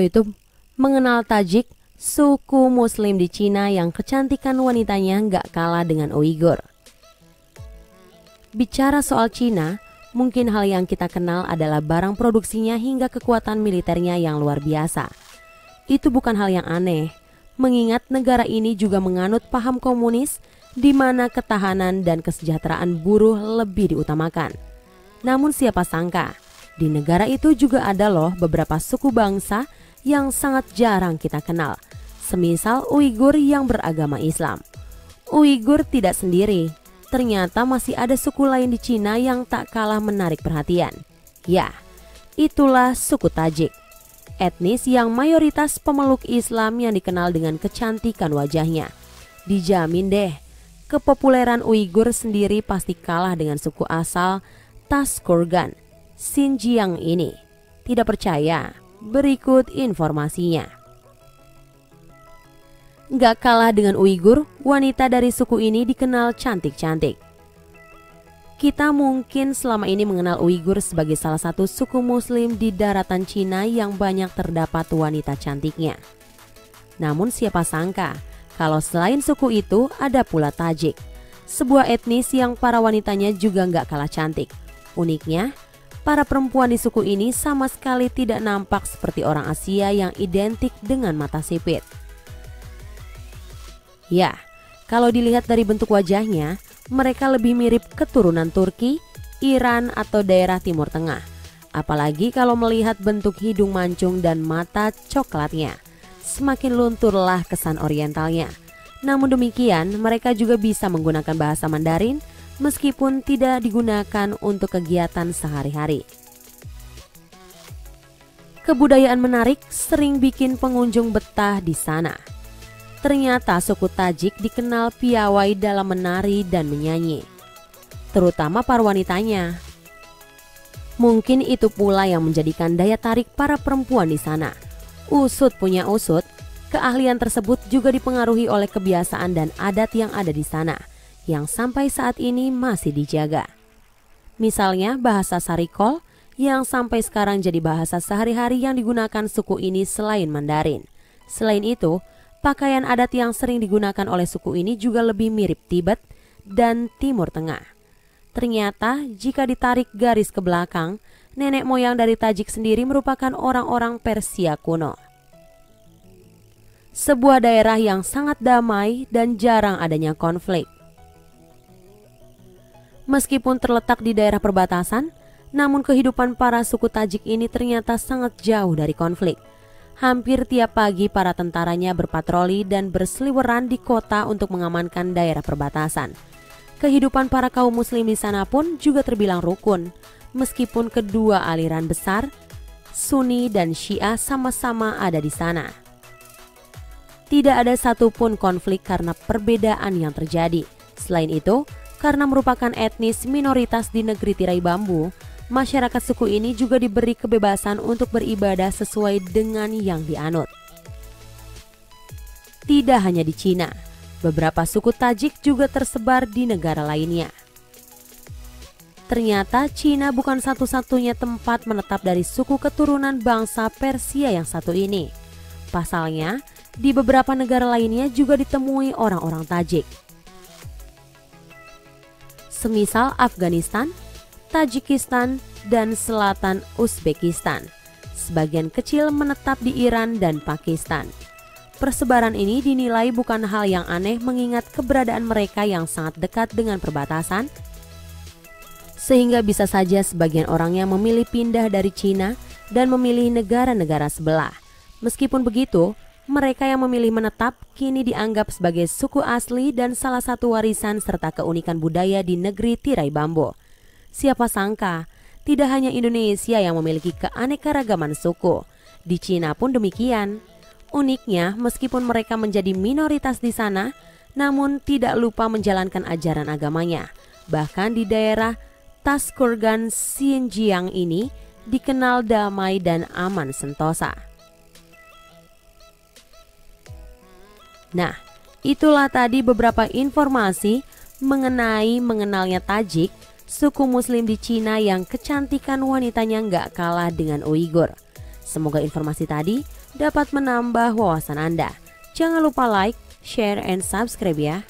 Info YouTube, mengenal Tajik, suku muslim di Cina yang kecantikan wanitanya nggak kalah dengan Uighur. Bicara soal Cina, mungkin hal yang kita kenal adalah barang produksinya hingga kekuatan militernya yang luar biasa. Itu bukan hal yang aneh, mengingat negara ini juga menganut paham komunis di mana ketahanan dan kesejahteraan buruh lebih diutamakan. Namun siapa sangka, di negara itu juga ada loh beberapa suku bangsa yang sangat jarang kita kenal, semisal Uighur yang beragama Islam. Uighur tidak sendiri, ternyata masih ada suku lain di Cina yang tak kalah menarik perhatian. Ya, itulah suku Tajik, etnis yang mayoritas pemeluk Islam yang dikenal dengan kecantikan wajahnya. Dijamin deh, kepopuleran Uighur sendiri pasti kalah dengan suku asal Tashkurgan, Xinjiang ini. Tidak percaya? Berikut informasinya. Gak kalah dengan Uighur, wanita dari suku ini dikenal cantik-cantik. Kita mungkin selama ini mengenal Uighur sebagai salah satu suku muslim di daratan Cina yang banyak terdapat wanita cantiknya. Namun siapa sangka kalau selain suku itu ada pula Tajik, sebuah etnis yang para wanitanya juga gak kalah cantik. Uniknya, para perempuan di suku ini sama sekali tidak nampak seperti orang Asia yang identik dengan mata sipit. Ya, kalau dilihat dari bentuk wajahnya, mereka lebih mirip keturunan Turki, Iran atau daerah Timur Tengah. Apalagi kalau melihat bentuk hidung mancung dan mata coklatnya, semakin lunturlah kesan orientalnya. Namun demikian, mereka juga bisa menggunakan bahasa Mandarin meskipun tidak digunakan untuk kegiatan sehari-hari. Kebudayaan menarik sering bikin pengunjung betah di sana. Ternyata suku Tajik dikenal piawai dalam menari dan menyanyi, terutama para wanitanya. Mungkin itu pula yang menjadikan daya tarik para perempuan di sana. Usut punya usut, keahlian tersebut juga dipengaruhi oleh kebiasaan dan adat yang ada di sana, yang sampai saat ini masih dijaga. Misalnya bahasa Sarikol yang sampai sekarang jadi bahasa sehari-hari yang digunakan suku ini selain Mandarin. Selain itu, pakaian adat yang sering digunakan oleh suku ini juga lebih mirip Tibet dan Timur Tengah. Ternyata jika ditarik garis ke belakang, nenek moyang dari Tajik sendiri merupakan orang-orang Persia kuno. Sebuah daerah yang sangat damai dan jarang adanya konflik. Meskipun terletak di daerah perbatasan, namun kehidupan para suku Tajik ini ternyata sangat jauh dari konflik. Hampir tiap pagi para tentaranya berpatroli dan berseliweran di kota untuk mengamankan daerah perbatasan. Kehidupan para kaum muslim di sana pun juga terbilang rukun, meskipun kedua aliran besar, Sunni dan Syiah sama-sama ada di sana. Tidak ada satupun konflik karena perbedaan yang terjadi. Selain itu, karena merupakan etnis minoritas di negeri tirai bambu, masyarakat suku ini juga diberi kebebasan untuk beribadah sesuai dengan yang dianut. Tidak hanya di Cina, beberapa suku Tajik juga tersebar di negara lainnya. Ternyata Cina bukan satu-satunya tempat menetap dari suku keturunan bangsa Persia yang satu ini. Pasalnya, di beberapa negara lainnya juga ditemui orang-orang Tajik. Semisal Afghanistan, Tajikistan, dan selatan Uzbekistan. Sebagian kecil menetap di Iran dan Pakistan. Persebaran ini dinilai bukan hal yang aneh mengingat keberadaan mereka yang sangat dekat dengan perbatasan, sehingga bisa saja sebagian orangnya memilih pindah dari Cina dan memilih negara-negara sebelah. Meskipun begitu, mereka yang memilih menetap kini dianggap sebagai suku asli dan salah satu warisan serta keunikan budaya di negeri tirai bambu. Siapa sangka, tidak hanya Indonesia yang memiliki keanekaragaman suku. Di Cina pun demikian. Uniknya, meskipun mereka menjadi minoritas di sana, namun tidak lupa menjalankan ajaran agamanya. Bahkan di daerah Tashkurgan, Xinjiang ini dikenal damai dan aman sentosa. Nah, itulah tadi beberapa informasi mengenalnya Tajik, suku muslim di Cina yang kecantikan wanitanya nggak kalah dengan Uighur. Semoga informasi tadi dapat menambah wawasan Anda. Jangan lupa like, share, and subscribe ya.